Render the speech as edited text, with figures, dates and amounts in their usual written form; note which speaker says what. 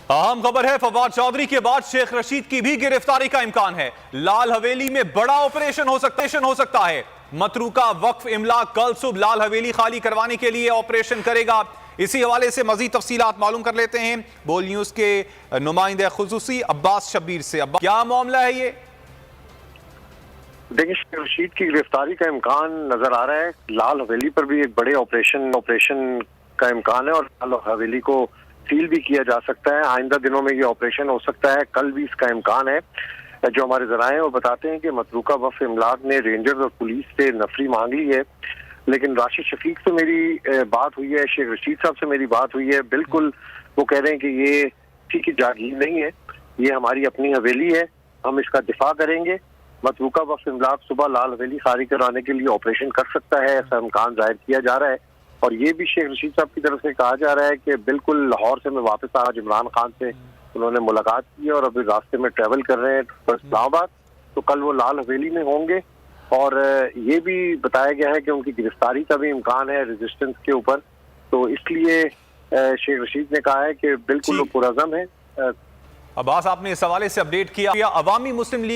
Speaker 1: अहम खबर है, फवाद चौधरी के बाद शेख रशीद की भी गिरफ्तारी का इम्कान है। लाल हवेली में बड़ा ऑपरेशन हो सकता है। मतरूका वक्फ इमला कल सुबह लाल हवेली खाली करवाने के लिए ऑपरेशन करेगा। इसी हवाले से मजीद तफसीलात मालूम कर लेते हैं बोल न्यूज के नुमाइंदे खुसूसी अब्बास शब्बीर से। अब्बास, क्या मामला है ये?
Speaker 2: देखिए, शेख रशीद की गिरफ्तारी का इम्कान नजर आ रहा है। लाल हवेली पर भी एक बड़े ऑपरेशन का इम्कान है और लाल हवेली को सील भी किया जा सकता है। आइंदा दिनों में ये ऑपरेशन हो सकता है, कल भी इसका इम्कान है। जो हमारे जराए वो बताते हैं कि मतरूका वक्फ इमलाक ने रेंजर्स और पुलिस से नफरी मांग ली है, लेकिन राशिद शफीक से मेरी बात हुई है, शेख रशीद साहब से मेरी बात हुई है। बिल्कुल वो कह रहे हैं कि ये किसी की जागीर नहीं है, ये हमारी अपनी हवेली है, हम इसका दिफा करेंगे। मतरूका वक्फ इमलाक सुबह लाल हवेली खाली कराने के लिए ऑपरेशन कर सकता है, ऐसा इम्कान जाहिर किया जा रहा है। और ये भी शेख रशीद साहब की तरफ से कहा जा रहा है कि बिल्कुल लाहौर से मैं वापस आज इमरान खान से उन्होंने मुलाकात की और अभी रास्ते में ट्रेवल कर रहे हैं इस्लामाबाद, तो कल वो लाल हवेली में होंगे। और ये भी बताया गया है कि उनकी गिरफ्तारी का भी इम्कान है रेजिस्टेंस के ऊपर, तो इसलिए शेख रशीद ने कहा है कि बिल्कुल वो पुरअज़म है।
Speaker 1: अब्बास, आपने इस हवाले से अपडेट किया। अवामी मुस्लिम लीग